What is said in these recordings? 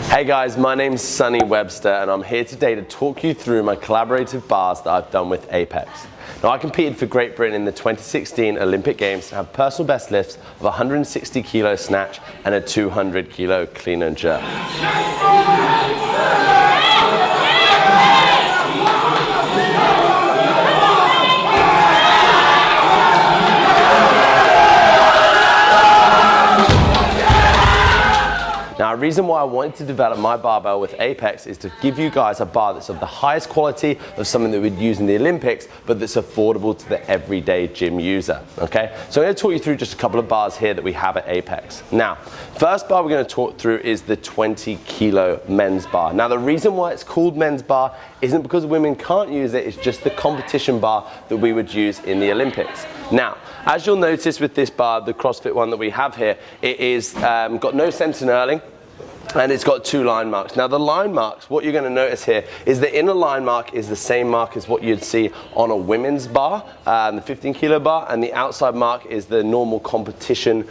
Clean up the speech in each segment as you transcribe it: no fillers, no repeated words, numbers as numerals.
Hey guys, my name's Sonny Webster and I'm here today to talk you through my collaborative bars that I've done with Apex. Now, I competed for Great Britain in the 2016 Olympic Games and have personal best lifts of 160 kilo snatch and a 200 kilo clean and jerk. Now, the reason why I wanted to develop my barbell with Apex is to give you guys a bar that's of the highest quality of something that we'd use in the Olympics, but that's affordable to the everyday gym user, okay? So I'm gonna talk you through just a couple of bars here that we have at Apex. Now, first bar we're gonna talk through is the 20 kilo men's bar. Now, the reason why it's called men's bar isn't because women can't use it, it's just the competition bar that we would use in the Olympics. Now, as you'll notice with this bar, the CrossFit one that we have here, it is got no center knurling, and it's got two line marks. Now the line marks, what you're gonna notice here is the inner line mark is the same mark as what you'd see on a women's bar, the 15 kilo bar, and the outside mark is the normal competition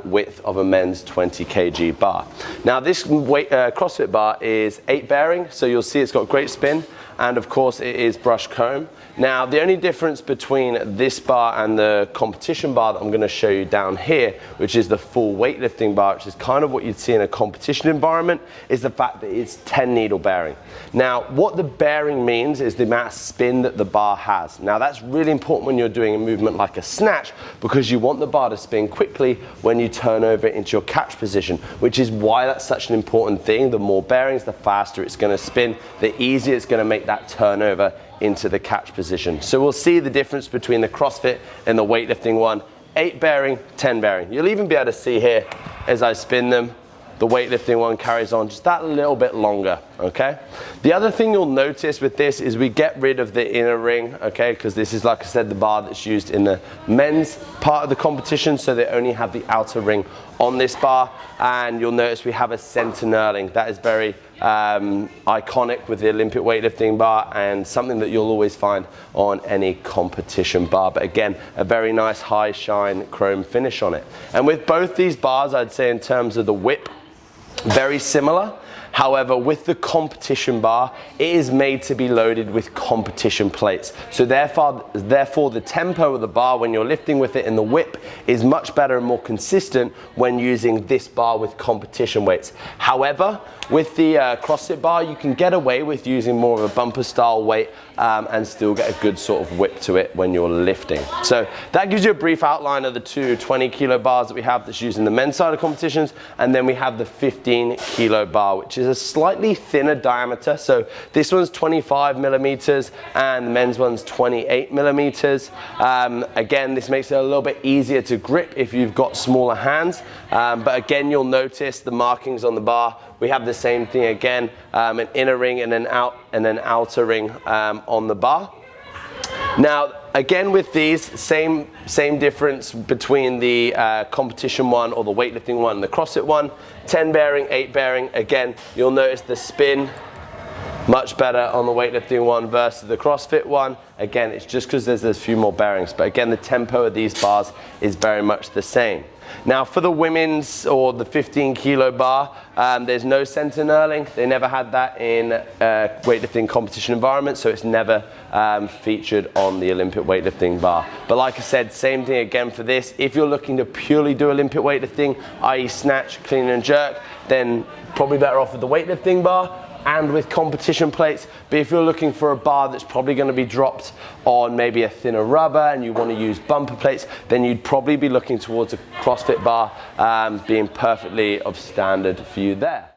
width of a men's 20 kg bar. Now this CrossFit bar is 8 bearing, so you'll see it's got great spin, and of course it is brushed chrome. Now the only difference between this bar and the competition bar that I'm going to show you down here, which is the full weightlifting bar, which is kind of what you'd see in a competition environment, is the fact that it's 10 needle bearing. Now what the bearing means is the amount of spin that the bar has. Now that's really important when you're doing a movement like a snatch, because you want the bar to spin quickly when you turn over into your catch position, which is why that's such an important thing. The more bearings, the faster it's going to spin, the easier it's going to make that turnover into the catch position. So we'll see the difference between the CrossFit and the weightlifting one. 8 bearing, 10 bearing. You'll even be able to see here as I spin them, the weightlifting one carries on just that little bit longer, okay? The other thing you'll notice with this is we get rid of the inner ring, okay? Because this is, like I said, the bar that's used in the men's part of the competition, so they only have the outer ring on this bar. And you'll notice we have a center knurling. That is very iconic with the Olympic weightlifting bar and something that you'll always find on any competition bar. But again, a very nice high shine chrome finish on it. And with both these bars, I'd say in terms of the whip, very similar. However, with the competition bar, it is made to be loaded with competition plates. So therefore the tempo of the bar when you're lifting with it in the whip is much better and more consistent when using this bar with competition weights. However, with the CrossFit bar, you can get away with using more of a bumper style weight and still get a good sort of whip to it when you're lifting. So that gives you a brief outline of the two 20 kilo bars that we have that's used in the men's side of competitions, and then we have the 15 kilo bar, which is a slightly thinner diameter. So this one's 25 millimeters and the men's one's 28 millimeters. Again, this makes it a little bit easier to grip if you've got smaller hands. But again, you'll notice the markings on the bar. We have the same thing again, an inner ring and an outer ring on the bar. Now, again with these, same difference between the competition one or the weightlifting one and the CrossFit one. 10 bearing, 8 bearing. Again, you'll notice the spin much better on the weightlifting one versus the CrossFit one. Again, it's just because there's a few more bearings, but again, the tempo of these bars is very much the same. Now for the women's or the 15 kilo bar, there's no center knurling. They never had that in weightlifting competition environment, so it's never featured on the Olympic weightlifting bar. But like I said, same thing again for this. If you're looking to purely do Olympic weightlifting, i.e. snatch, clean and jerk, then probably better off with the weightlifting bar and with competition plates. But if you're looking for a bar that's probably going to be dropped on maybe a thinner rubber and you want to use bumper plates, then you'd probably be looking towards a CrossFit bar being perfectly of standard for you there.